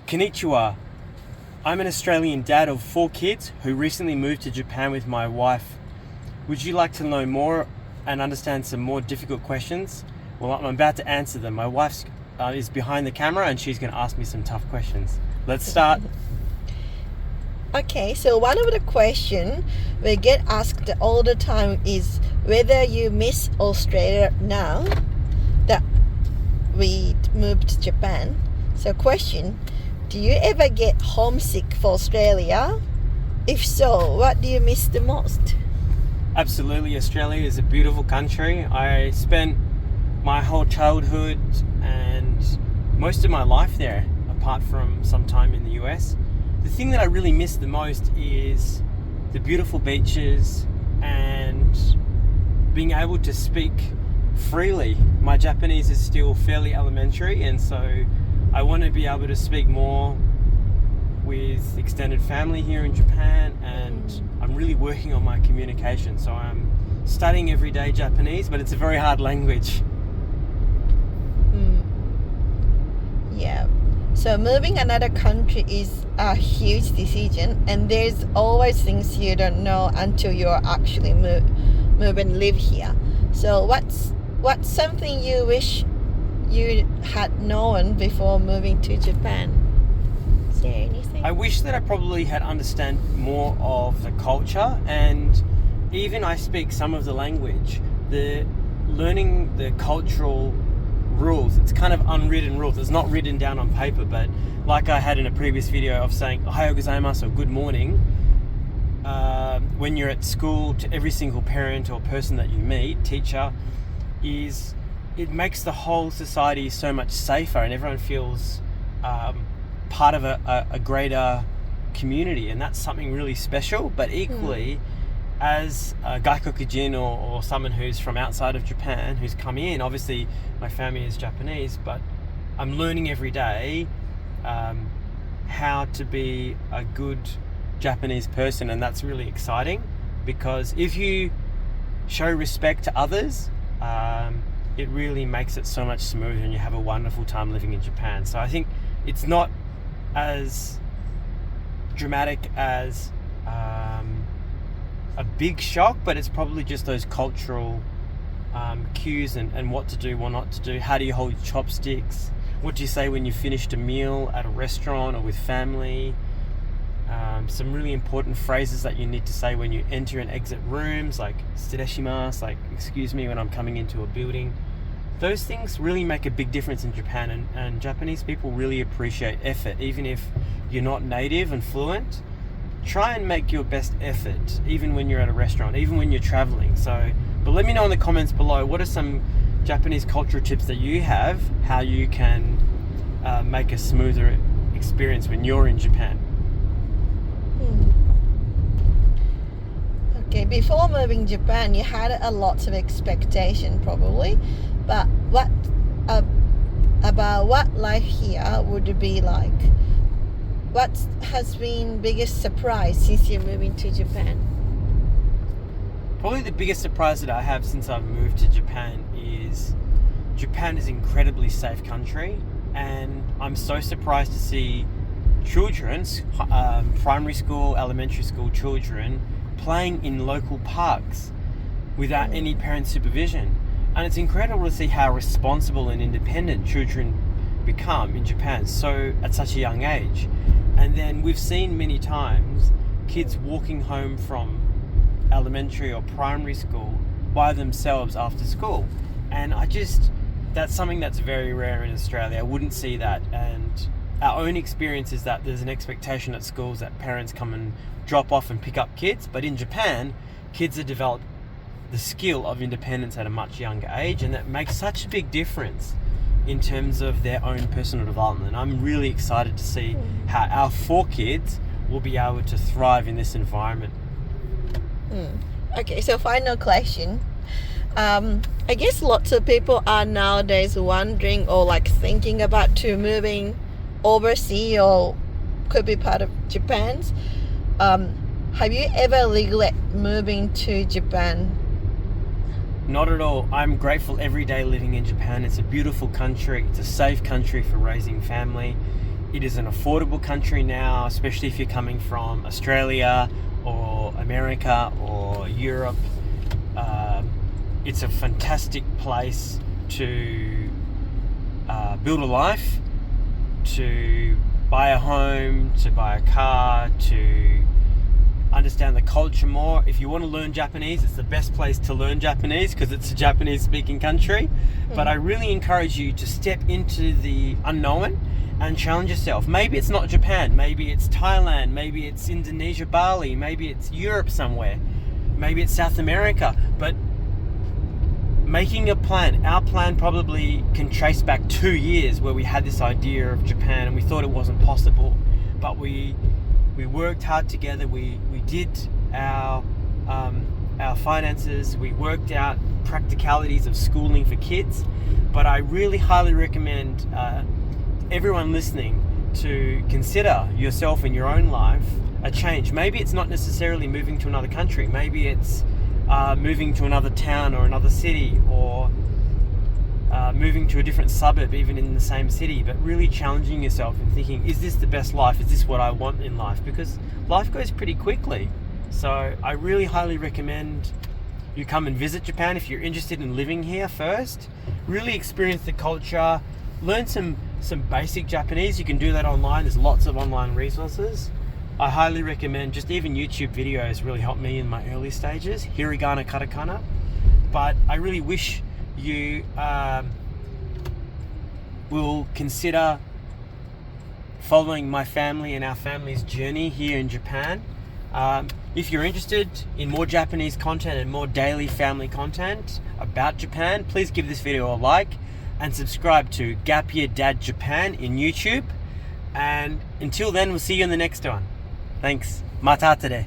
Konnichiwa. I'm an Australian dad of 4 kids who recently moved to Japan with my wife. Would you like to know more and understand some more difficult questions? Well, I'm about to answer them. My wife is behind the camera and she's going to ask me some tough questions. Let's start. Okay, so one of the questions we get asked all the time is whether you miss Australia now that we moved to Japan. So question, do you ever get homesick for Australia? If so, what do you miss the most? Absolutely, Australia is a beautiful country. I spent my whole childhood and most of my life there, apart from some time in the US. The thing that I really miss the most is the beautiful beaches and being able to speak freely. My Japanese is still fairly elementary, and so I want to be able to speak more with extended family here in Japan, and I'm really working on my communication. So I'm studying everyday Japanese, but it's a very hard language. Yeah. So moving another country is a huge decision, and there's always things you don't know until you're actually move and live here. So what's something you wish you had known before moving to Japan? Is there anything? I wish that I probably had understand more of the culture, and even I speak some of the language. Learning the cultural rules, it's kind of unwritten rules. It's not written down on paper, but like I had in a previous video of saying Ohayo gozaimasu or good morning, when you're at school, to every single parent or person that you meet, teacher, it makes the whole society so much safer, and everyone feels part of a greater community, and that's something really special. But equally, as a gaikokujin or someone who's from outside of Japan who's come in, obviously my family is Japanese, but I'm learning every day how to be a good Japanese person, and that's really exciting, because if you show respect to others, it really makes it so much smoother, and you have a wonderful time living in Japan. So I think it's not as dramatic as a big shock, but it's probably just those cultural cues and what to do, what not to do. How do you hold your chopsticks? What do you say when you finished a meal at a restaurant or with family? Some really important phrases that you need to say when you enter and exit rooms, like "失礼します," like "excuse me" when I'm coming into a building. Those things really make a big difference in Japan, and Japanese people really appreciate effort. Even if you're not native and fluent, try and make your best effort, even when you're at a restaurant, even when you're traveling. But let me know in the comments below, what are some Japanese cultural tips that you have, how you can make a smoother experience when you're in Japan. Okay, before moving to Japan, you had a lot of expectation probably, but what about what life here would be like? What has been biggest surprise since you're moving to Japan? Probably the biggest surprise that I have since I've moved to Japan is an incredibly safe country, and I'm so surprised to see children, primary school, elementary school children, playing in local parks without any parent supervision. And it's incredible to see how responsible and independent children become in Japan at such a young age. And then we've seen many times kids walking home from elementary or primary school by themselves after school. And that's something that's very rare in Australia. I wouldn't see that. And our own experience is that there's an expectation at schools that parents come and drop off and pick up kids. But in Japan, kids have developed the skill of independence at a much younger age, and that makes such a big difference in terms of their own personal development. I'm really excited to see how our 4 kids will be able to thrive in this environment. Okay, so final question. I guess lots of people are nowadays wondering or thinking about moving overseas, or could be part of Japan's. Have you ever regret moving to Japan? Not at all. I'm grateful every day living in Japan. It's a beautiful country. It's a safe country for raising family. It is an affordable country now, especially if you're coming from Australia or America or Europe. It's a fantastic place to build a life, to buy a home, to buy a car, to understand the culture more. If you want to learn Japanese, it's the best place to learn Japanese because it's a Japanese speaking country. But I really encourage you to step into the unknown and challenge yourself. Maybe it's not Japan, maybe it's Thailand, maybe it's Indonesia, Bali, maybe it's Europe somewhere, maybe it's South America. But making a plan, our plan probably can trace back 2 years where we had this idea of Japan and we thought it wasn't possible, but we worked hard together. We did our finances, we worked out practicalities of schooling for kids. But I really highly recommend everyone listening to consider yourself in your own life a change. Maybe it's not necessarily moving to another country, maybe it's moving to another town or another city, or moving to a different suburb even in the same city, but really challenging yourself and thinking, is this the best life? Is this what I want in life? Because life goes pretty quickly. So I really highly recommend you come and visit Japan if you're interested in living here first. Really experience the culture, learn some basic Japanese. You can do that online. There's lots of online resources. I highly recommend, just even YouTube videos really helped me in my early stages, hiragana, katakana. But I really wish you will consider following my family and our family's journey here in Japan. If you're interested in more Japanese content and more daily family content about Japan, please give this video a like and subscribe to Gap Year Dad Japan in YouTube. And until then, we'll see you in the next one. Thanks. Mata today.